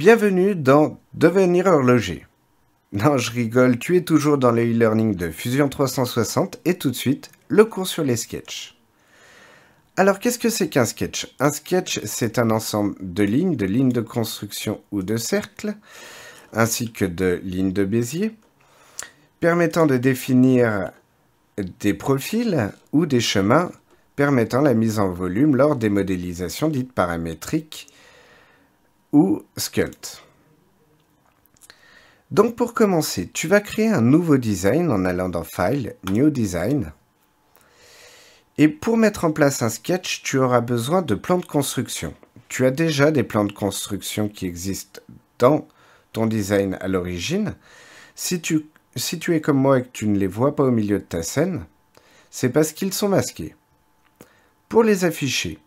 Bienvenue dans Devenir horloger. Non, je rigole, tu es toujours dans le e-learning de Fusion 360 et tout de suite, le cours sur les sketchs. Alors, qu'est-ce que c'est qu'un sketch? Un sketch, c'est un ensemble de lignes de construction ou de cercles, ainsi que de lignes de Bézier, permettant de définir des profils ou des chemins permettant la mise en volume lors des modélisations dites paramétriques ou sculpt. Donc pour commencer, tu vas créer un nouveau design en allant dans File, New Design. Et pour mettre en place un sketch, tu auras besoin de plans de construction. Tu as déjà des plans de construction qui existent dans ton design à l'origine. Si tu es comme moi et que tu ne les vois pas au milieu de ta scène, c'est parce qu'ils sont masqués. Pour les afficher,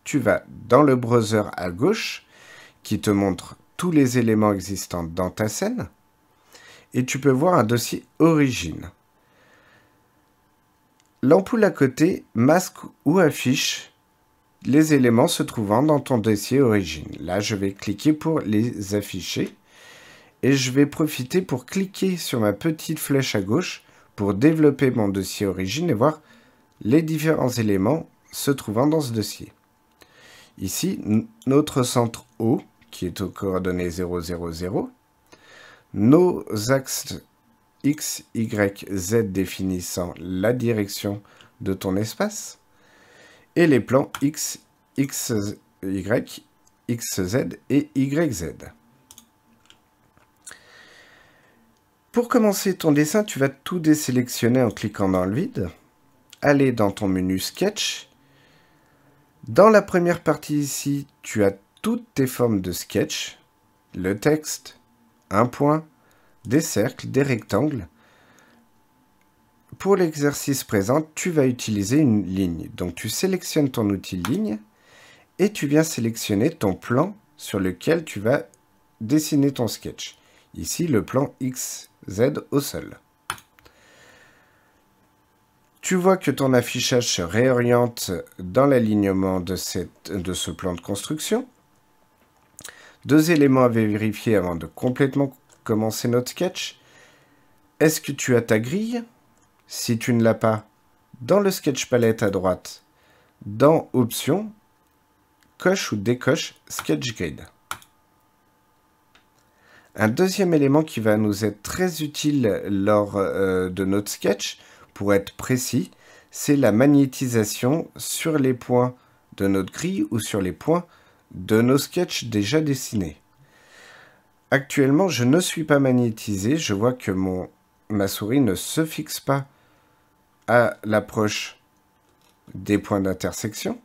tu vas dans le browser à gauche qui te montre tous les éléments existants dans ta scène et tu peux voir un dossier origine. L'ampoule à côté masque ou affiche les éléments se trouvant dans ton dossier origine. Là, je vais cliquer pour les afficher et je vais profiter pour cliquer sur ma petite flèche à gauche pour développer mon dossier origine et voir les différents éléments se trouvant dans ce dossier. Ici, notre centre O, qui est aux coordonnées 0, 0, 0, nos axes X, Y, Z définissant la direction de ton espace, et les plans X, X, Y, X, Z et Y, Z. Pour commencer ton dessin, tu vas tout désélectionner en cliquant dans le vide, aller dans ton menu Sketch. Dans la première partie ici, tu as toutes tes formes de sketch, le texte, un point, des cercles, des rectangles. Pour l'exercice présent, tu vas utiliser une ligne. Donc tu sélectionnes ton outil ligne et tu viens sélectionner ton plan sur lequel tu vas dessiner ton sketch. Ici, le plan XZ au sol. Tu vois que ton affichage se réoriente dans l'alignement de ce plan de construction. Deux éléments à vérifier avant de complètement commencer notre sketch. Est-ce que tu as ta grille? Si tu ne l'as pas, dans le sketch palette à droite, dans Options, coche ou décoche Sketch Grid. Un deuxième élément qui va nous être très utile lors de notre sketch, pour être précis, c'est la magnétisation sur les points de notre grille ou sur les points de nos sketchs déjà dessinés. Actuellement, je ne suis pas magnétisé. Je vois que ma souris ne se fixe pas à l'approche des points d'intersection.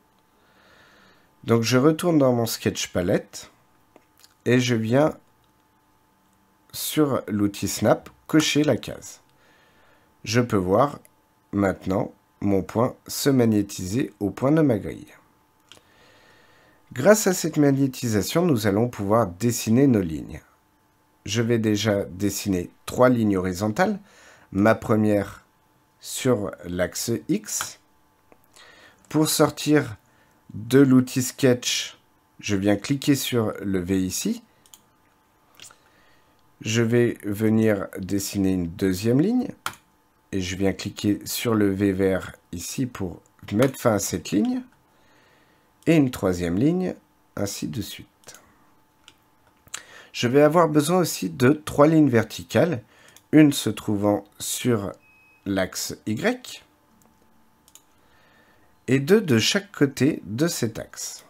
Donc, je retourne dans mon sketch palette et je viens sur l'outil Snap cocher la case. Je peux voir maintenant mon point se magnétiser au point de ma grille. Grâce à cette magnétisation, nous allons pouvoir dessiner nos lignes. Je vais déjà dessiner 3 lignes horizontales. Ma première sur l'axe X. Pour sortir de l'outil Sketch, je viens cliquer sur le V ici. Je vais venir dessiner une deuxième ligne. Et je viens cliquer sur le V vert ici pour mettre fin à cette ligne. Et une troisième ligne, ainsi de suite. Je vais avoir besoin aussi de 3 lignes verticales, une se trouvant sur l'axe Y et 2 de chaque côté de cet axe.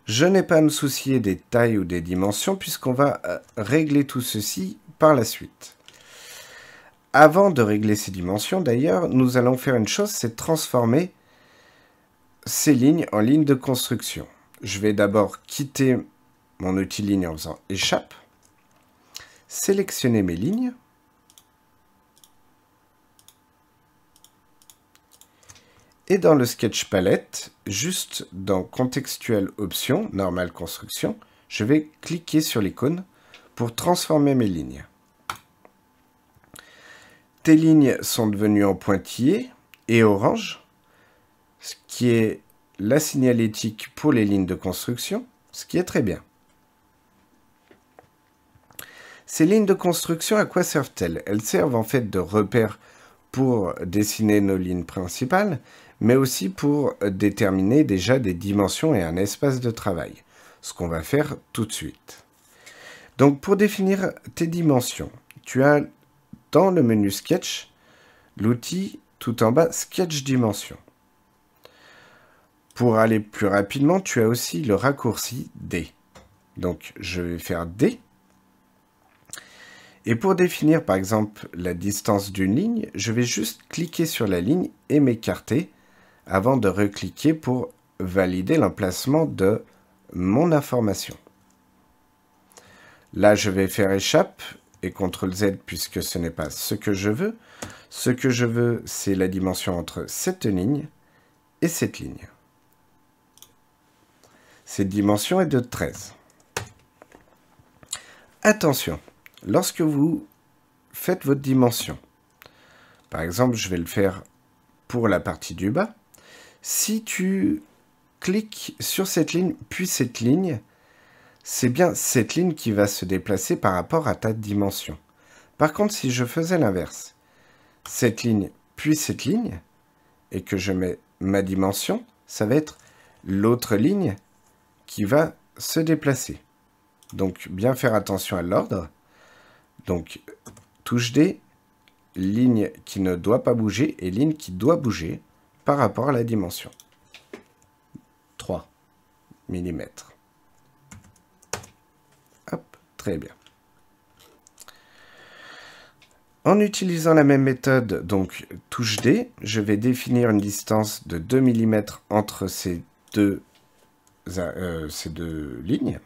Je n'ai pas à me soucier des tailles ou des dimensions puisqu'on va régler tout ceci par la suite. Avant de régler ces dimensions, d'ailleurs, nous allons faire une chose, c'est transformer ces lignes en lignes de construction. Je vais d'abord quitter mon outil ligne en faisant échappe, sélectionner mes lignes, et dans le sketch palette, juste dans contextuel option, normal construction, je vais cliquer sur l'icône pour transformer mes lignes. Tes lignes sont devenues en pointillés et orange. ce qui est la signalétique pour les lignes de construction, ce qui est très bien. Ces lignes de construction, à quoi servent-elles? Elles servent en fait de repères pour dessiner nos lignes principales, mais aussi pour déterminer déjà des dimensions et un espace de travail, ce qu'on va faire tout de suite. Donc pour définir tes dimensions, tu as dans le menu Sketch, l'outil tout en bas Sketch Dimension. Pour aller plus rapidement, tu as aussi le raccourci D. Donc je vais faire D. Et pour définir par exemple la distance d'une ligne, je vais juste cliquer sur la ligne et m'écarter avant de recliquer pour valider l'emplacement de mon information. Là, je vais faire échappe et CTRL Z puisque ce n'est pas ce que je veux. Ce que je veux, c'est la dimension entre cette ligne et cette ligne. Cette dimension est de 13. Attention, lorsque vous faites votre dimension, par exemple, je vais le faire pour la partie du bas, si tu cliques sur cette ligne, puis cette ligne, c'est bien cette ligne qui va se déplacer par rapport à ta dimension. Par contre, si je faisais l'inverse, cette ligne, puis cette ligne, et que je mets ma dimension, ça va être l'autre ligne qui va se déplacer. Donc, bien faire attention à l'ordre. Donc, touche D, ligne qui ne doit pas bouger et ligne qui doit bouger par rapport à la dimension. 3 mm. Hop, très bien. En utilisant la même méthode, donc touche D, je vais définir une distance de 2 mm entre ces deux lignes.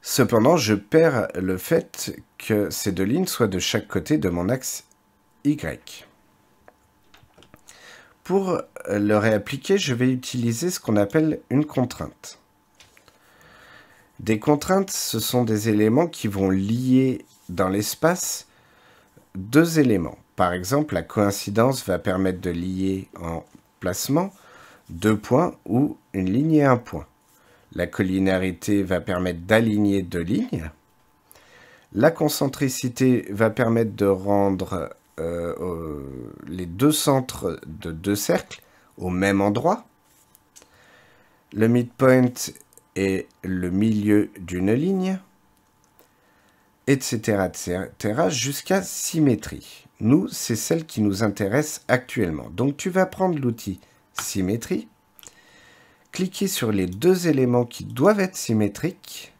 Cependant, je perds le fait que ces deux lignes soient de chaque côté de mon axe Y. Pour le réappliquer, je vais utiliser ce qu'on appelle une contrainte. Des contraintes, ce sont des éléments qui vont lier dans l'espace deux éléments. Par exemple, la coïncidence va permettre de lier en placement deux points ou une ligne et un point. La collinéarité va permettre d'aligner deux lignes. La concentricité va permettre de rendre les deux centres de deux cercles au même endroit. Le midpoint est le milieu d'une ligne, etc., etc., jusqu'à symétrie. Nous, c'est celle qui nous intéresse actuellement. Donc, tu vas prendre l'outil symétrie, cliquer sur les deux éléments qui doivent être symétriques,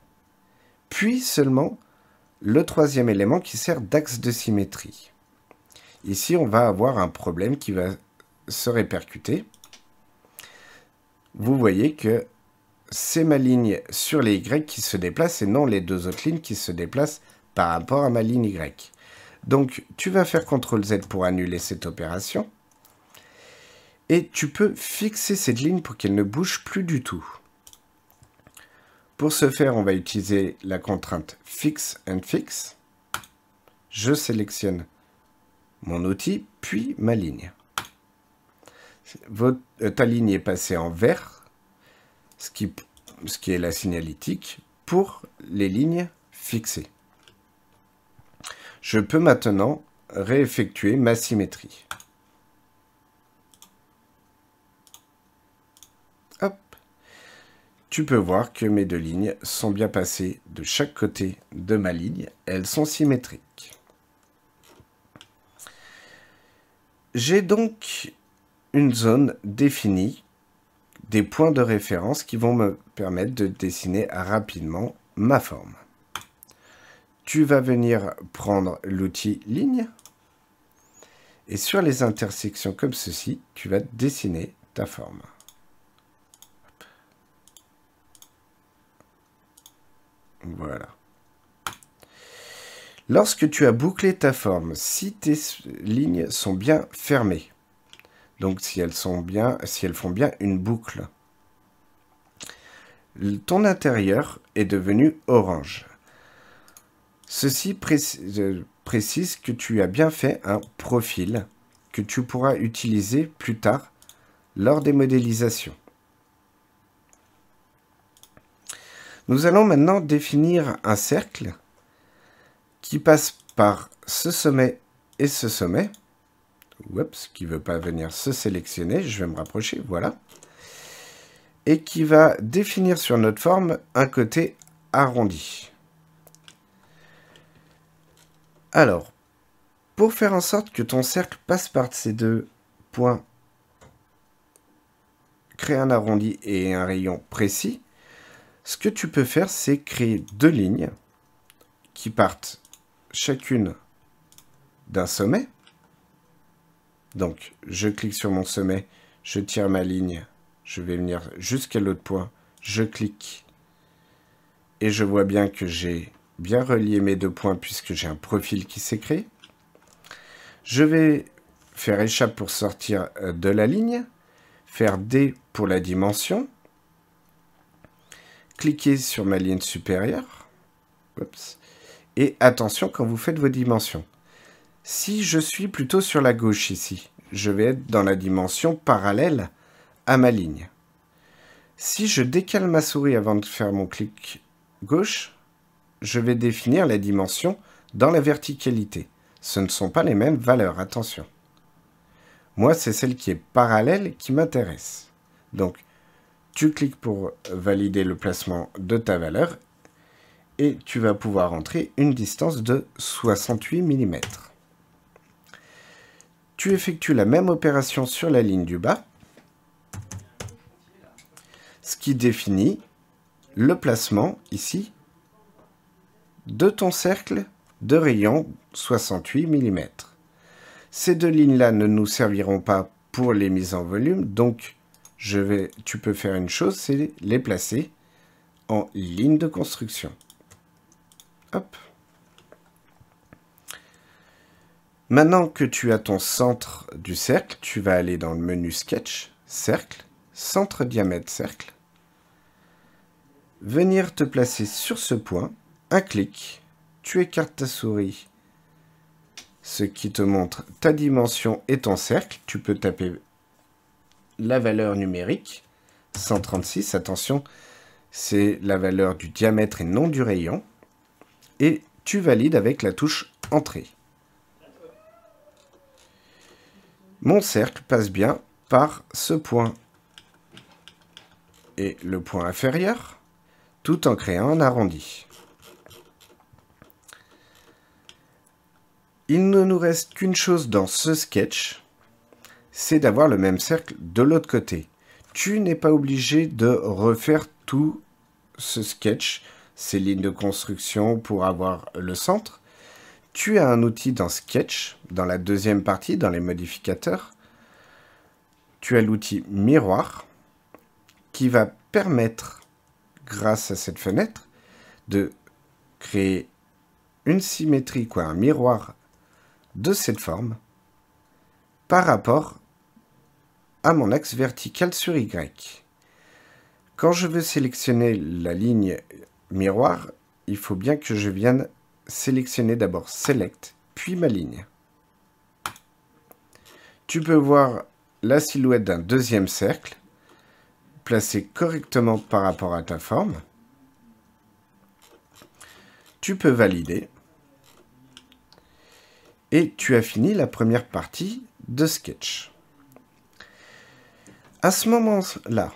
puis seulement le troisième élément qui sert d'axe de symétrie. Ici, on va avoir un problème qui va se répercuter. Vous voyez que c'est ma ligne sur les Y qui se déplace et non les deux autres lignes qui se déplacent par rapport à ma ligne Y. Donc, tu vas faire CTRL Z pour annuler cette opération. Et tu peux fixer cette ligne pour qu'elle ne bouge plus du tout. Pour ce faire, on va utiliser la contrainte Fix and Fix. Je sélectionne mon outil, puis ma ligne. Ta ligne est passée en vert, ce qui est la signalétique, pour les lignes fixées. Je peux maintenant réeffectuer ma symétrie. Hop. Tu peux voir que mes deux lignes sont bien passées de chaque côté de ma ligne. Elles sont symétriques. J'ai donc une zone définie, des points de référence qui vont me permettre de dessiner rapidement ma forme. Tu vas venir prendre l'outil ligne et sur les intersections comme ceci, tu vas dessiner ta forme. Voilà. Lorsque tu as bouclé ta forme, si tes lignes sont bien fermées, donc si elles font bien une boucle, ton intérieur est devenu orange. Ceci précise que tu as bien fait un profil que tu pourras utiliser plus tard lors des modélisations. Nous allons maintenant définir un cercle qui passe par ce sommet et ce sommet. Oups, qui ne veut pas venir se sélectionner, je vais me rapprocher, voilà. Et qui va définir sur notre forme un côté arrondi. Alors, pour faire en sorte que ton cercle passe par ces deux points, créer un arrondi et un rayon précis, ce que tu peux faire, c'est créer deux lignes qui partent chacune d'un sommet. Donc, je clique sur mon sommet, je tire ma ligne, je vais venir jusqu'à l'autre point, je clique et je vois bien que j'ai bien relié mes deux points puisque j'ai un profil qui s'est créé. Je vais faire échappe pour sortir de la ligne, faire D pour la dimension, cliquez sur ma ligne supérieure. Oups. Et attention quand vous faites vos dimensions. Si je suis plutôt sur la gauche ici, je vais être dans la dimension parallèle à ma ligne. Si je décale ma souris avant de faire mon clic gauche, je vais définir la dimension dans la verticalité. Ce ne sont pas les mêmes valeurs, attention. Moi, c'est celle qui est parallèle qui m'intéresse. Donc, tu cliques pour valider le placement de ta valeur et tu vas pouvoir entrer une distance de 68 mm. Tu effectues la même opération sur la ligne du bas, ce qui définit le placement, ici, de ton cercle de rayon 68 mm. Ces deux lignes-là ne nous serviront pas pour les mises en volume, donc tu peux faire une chose, c'est les placer en ligne de construction. Hop. Maintenant que tu as ton centre du cercle, tu vas aller dans le menu Sketch, Cercle, Centre diamètre cercle. Venir te placer sur ce point, un clic, tu écartes ta souris, ce qui te montre ta dimension et ton cercle. Tu peux taper la valeur numérique, 136, attention, c'est la valeur du diamètre et non du rayon. Et tu valides avec la touche Entrée. Mon cercle passe bien par ce point et le point inférieur, tout en créant un arrondi. Il ne nous reste qu'une chose dans ce sketch, c'est d'avoir le même cercle de l'autre côté. Tu n'es pas obligé de refaire tout ce sketch, ces lignes de construction pour avoir le centre. Tu as un outil dans Sketch, dans la deuxième partie, dans les modificateurs. Tu as l'outil Miroir, qui va permettre, grâce à cette fenêtre, de créer une symétrie, un miroir de cette forme, par rapport à mon axe vertical sur Y. Quand je veux sélectionner la ligne miroir, il faut bien que je vienne sélectionner d'abord Select, puis ma ligne. Tu peux voir la silhouette d'un deuxième cercle, placé correctement par rapport à ta forme. Tu peux valider. Et tu as fini la première partie de Sketch. À ce moment-là,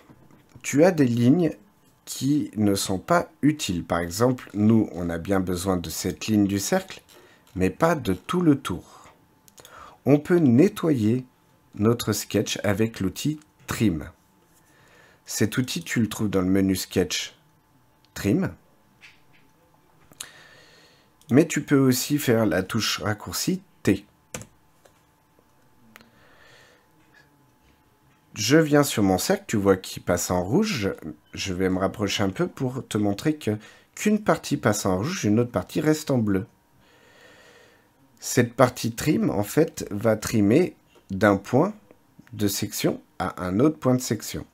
tu as des lignes qui ne sont pas utiles. Par exemple, nous, on a bien besoin de cette ligne du cercle, mais pas de tout le tour. On peut nettoyer notre sketch avec l'outil Trim. Cet outil, tu le trouves dans le menu Sketch, Trim. Mais tu peux aussi faire la touche raccourci T. Je viens sur mon cercle, tu vois qu'il passe en rouge. Je vais me rapprocher un peu pour te montrer qu'une partie passe en rouge, une autre partie reste en bleu. Cette partie trim, en fait, va trimer d'un point de section à un autre point de section.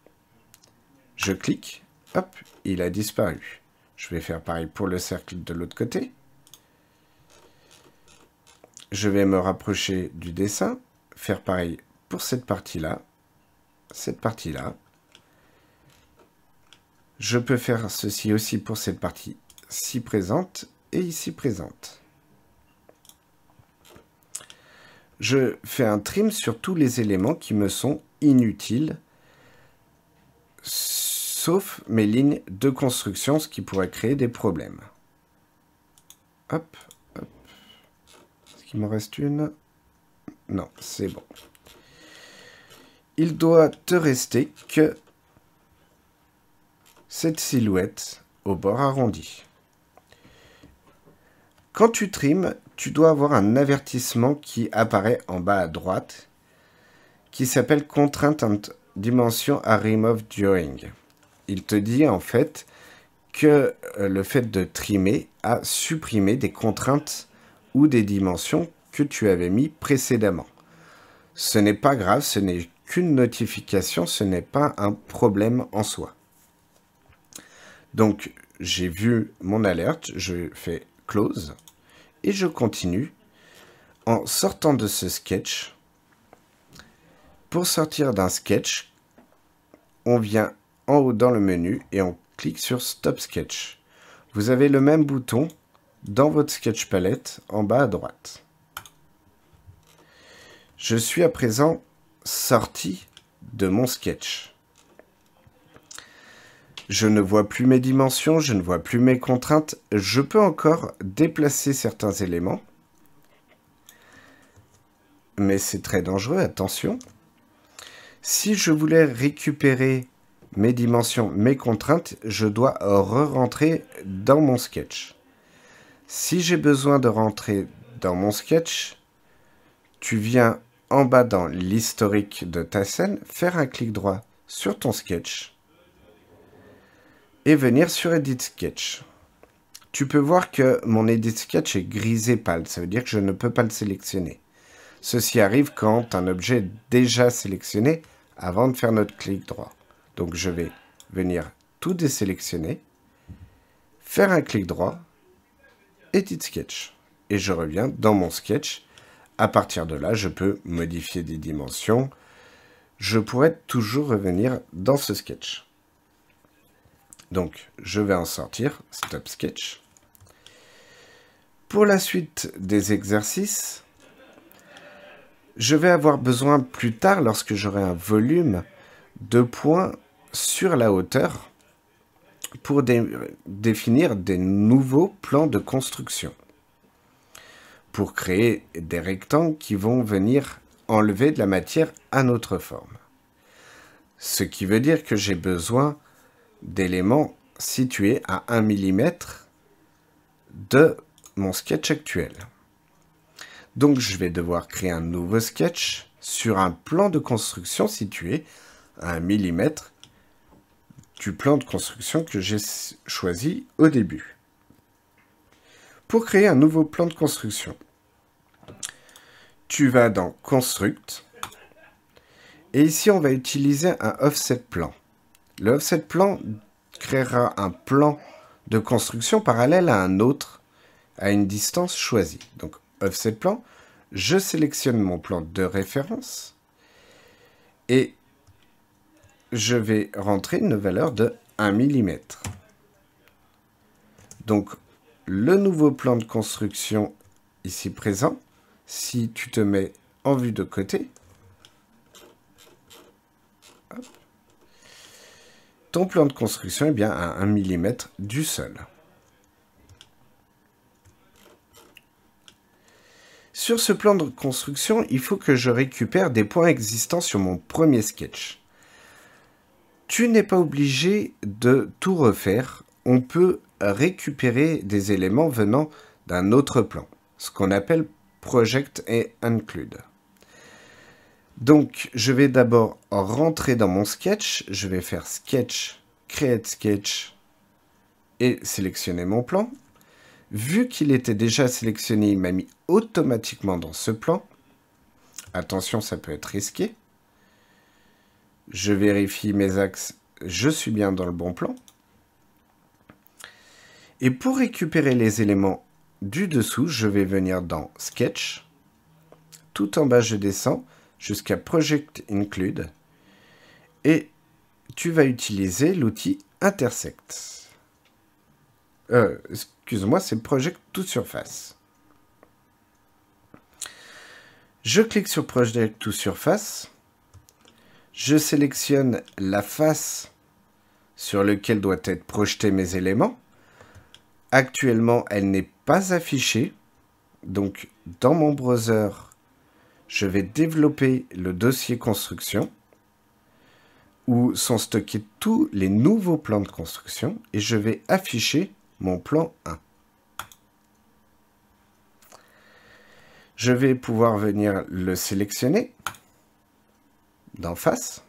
Je clique, hop, il a disparu. Je vais faire pareil pour le cercle de l'autre côté. Je vais me rapprocher du dessin, faire pareil pour cette partie-là. Cette partie-là. Je peux faire ceci aussi pour cette partie ci présente et ici présente. Je fais un trim sur tous les éléments qui me sont inutiles, sauf mes lignes de construction, ce qui pourrait créer des problèmes. Hop, hop. Est-ce qu'il m'en reste une? Non, c'est bon. Il doit te rester que cette silhouette au bord arrondi. Quand tu trimes, tu dois avoir un avertissement qui apparaît en bas à droite, qui s'appelle Contraint and Dimension are removed during. Il te dit en fait que le fait de trimer a supprimé des contraintes ou des dimensions que tu avais mis précédemment. Ce n'est pas grave, ce n'est qu'une notification, ce n'est pas un problème en soi. Donc, j'ai vu mon alerte, je fais close et je continue en sortant de ce sketch. Pour sortir d'un sketch, on vient en haut dans le menu et on clique sur Stop Sketch. Vous avez le même bouton dans votre sketch palette en bas à droite. Je suis à présent sorti de mon sketch. Je ne vois plus mes dimensions, je ne vois plus mes contraintes. Je peux encore déplacer certains éléments. Mais c'est très dangereux, attention. Si je voulais récupérer mes dimensions, mes contraintes, je dois re-rentrer dans mon sketch. Si j'ai besoin de rentrer dans mon sketch, tu viens en bas dans l'historique de ta scène, faire un clic droit sur ton sketch et venir sur Edit Sketch. Tu peux voir que mon Edit Sketch est grisé pâle, ça veut dire que je ne peux pas le sélectionner. Ceci arrive quand un objet est déjà sélectionné avant de faire notre clic droit. Donc je vais venir tout désélectionner, faire un clic droit, Edit Sketch. Et je reviens dans mon sketch. À partir de là, je peux modifier des dimensions. Je pourrais toujours revenir dans ce sketch. Donc, je vais en sortir, Stop Sketch. Pour la suite des exercices, je vais avoir besoin plus tard, lorsque j'aurai un volume, de points sur la hauteur pour définir des nouveaux plans de construction. Pour créer des rectangles qui vont venir enlever de la matière à notre forme. Ce qui veut dire que j'ai besoin d'éléments situés à 1 mm de mon sketch actuel. Donc je vais devoir créer un nouveau sketch sur un plan de construction situé à 1 mm du plan de construction que j'ai choisi au début. Pour créer un nouveau plan de construction, tu vas dans Construct et ici on va utiliser un Offset Plan. Le Offset Plan créera un plan de construction parallèle à un autre à une distance choisie. Donc Offset Plan, je sélectionne mon plan de référence et je vais rentrer une valeur de 1 mm. Donc le nouveau plan de construction ici présent, si tu te mets en vue de côté, hop, ton plan de construction est bien à 1 mm du sol. Sur ce plan de construction, il faut que je récupère des points existants sur mon premier sketch. Tu n'es pas obligé de tout refaire. On peut récupérer des éléments venant d'un autre plan, ce qu'on appelle Project et Include. Donc, je vais d'abord rentrer dans mon sketch. Je vais faire Sketch, Create Sketch et sélectionner mon plan. Vu qu'il était déjà sélectionné, il m'a mis automatiquement dans ce plan. Attention, ça peut être risqué. Je vérifie mes axes, je suis bien dans le bon plan. Et pour récupérer les éléments du dessous, je vais venir dans Sketch. Tout en bas, je descends, jusqu'à Project Include et tu vas utiliser l'outil Intersect. Excuse-moi, c'est Project to Surface. Je clique sur Project to Surface. Je sélectionne la face sur laquelle doivent être projetés mes éléments. Actuellement, elle n'est pas affichée. Donc, dans mon browser, je vais développer le dossier construction où sont stockés tous les nouveaux plans de construction et je vais afficher mon plan 1. Je vais pouvoir venir le sélectionner d'en face,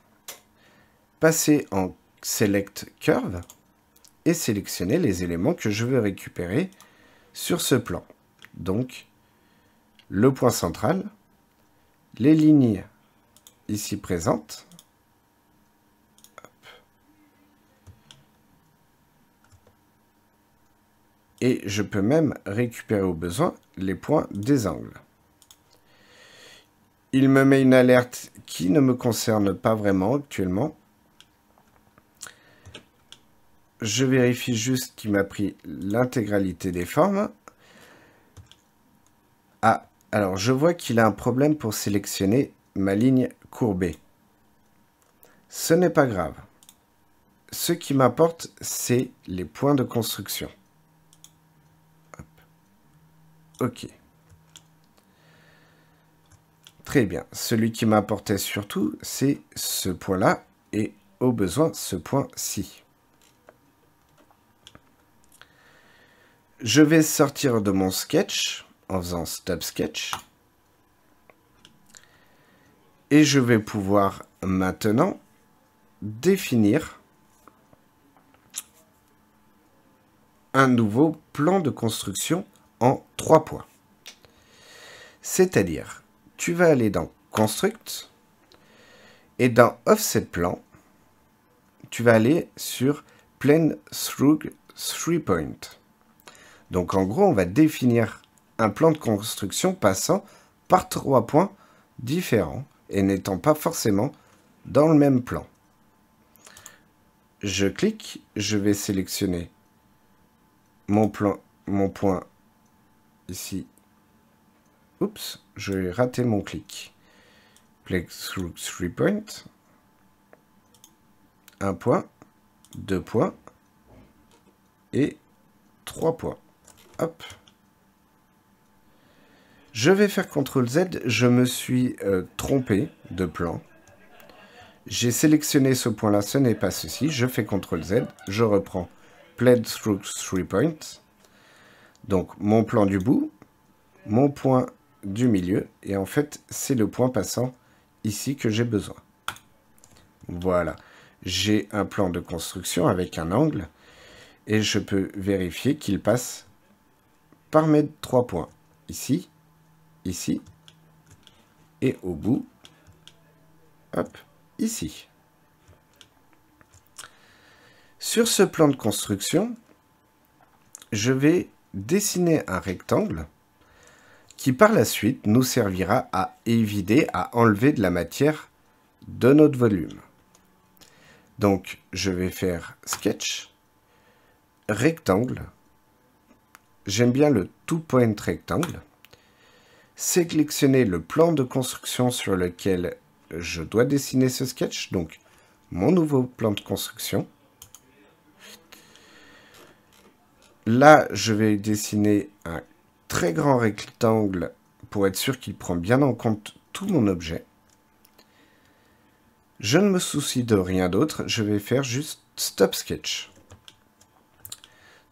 passer en Select Curve et sélectionner les éléments que je veux récupérer sur ce plan. Donc, le point central, les lignes ici présentes, et je peux même récupérer au besoin les points des angles. Il me met une alerte qui ne me concerne pas vraiment actuellement. Je vérifie juste qu'il m'a pris l'intégralité des formes. Ah, alors je vois qu'il a un problème pour sélectionner ma ligne courbée. Ce n'est pas grave. Ce qui m'importe, c'est les points de construction. Hop. OK. Très bien. Celui qui m'importait surtout, c'est ce point-là et au besoin ce point-ci. Je vais sortir de mon sketch en faisant Stop Sketch. Et je vais pouvoir maintenant définir un nouveau plan de construction en 3 points. C'est-à-dire, tu vas aller dans Construct et dans Offset Plan, tu vas aller sur Plane Through 3 Points. Donc en gros, on va définir un plan de construction passant par 3 points différents et n'étant pas forcément dans le même plan. Je clique, je vais sélectionner mon point ici. Oups, j'ai raté mon clic. Plane Through 3 Points. 1 point, 2 points et 3 points. Hop. Je vais faire CTRL Z. Je me suis trompé de plan. J'ai sélectionné ce point-là, ce n'est pas ceci. Je fais CTRL Z. Je reprends Plane Through 3 Points. Donc, mon plan du bout, mon point du milieu. Et en fait, c'est le point passant ici que j'ai besoin. Voilà. J'ai un plan de construction avec un angle. Et je peux vérifier qu'il passe par mes 3 points. Ici, ici, et au bout, hop, ici. Sur ce plan de construction, je vais dessiner un rectangle qui par la suite nous servira à évider, à enlever de la matière de notre volume. Donc, je vais faire Sketch, Rectangle. J'aime bien le Two Point Rectangle. Sélectionner le plan de construction sur lequel je dois dessiner ce sketch, donc mon nouveau plan de construction. Là, je vais dessiner un très grand rectangle pour être sûr qu'il prend bien en compte tout mon objet. Je ne me soucie de rien d'autre, je vais faire juste Stop Sketch.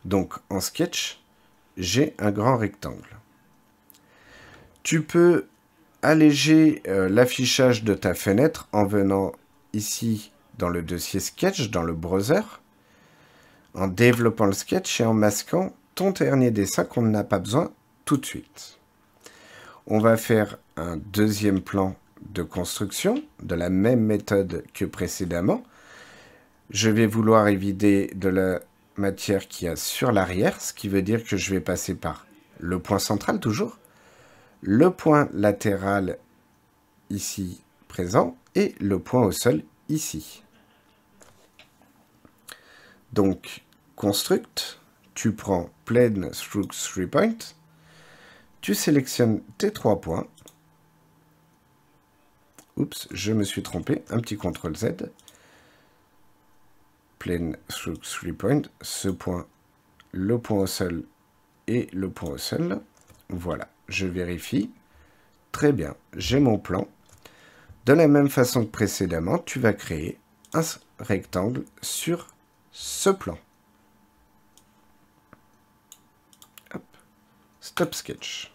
Donc en sketch, j'ai un grand rectangle. Tu peux alléger l'affichage de ta fenêtre en venant ici dans le dossier Sketch, dans le browser, en développant le sketch et en masquant ton dernier dessin qu'on n'a pas besoin tout de suite. On va faire un deuxième plan de construction de la même méthode que précédemment. Je vais vouloir évider de la matière qu'il y a sur l'arrière, ce qui veut dire que je vais passer par le point central toujours, le point latéral ici présent et le point au sol ici. Donc, construct, tu prends plane through 3 points, tu sélectionnes tes 3 points. Oups, je me suis trompé, un petit CTRL Z. Plane through 3 points, ce point, le point au sol et le point au sol. Voilà, je vérifie. Très bien, j'ai mon plan. De la même façon que précédemment, tu vas créer un rectangle sur ce plan. Hop. Stop sketch.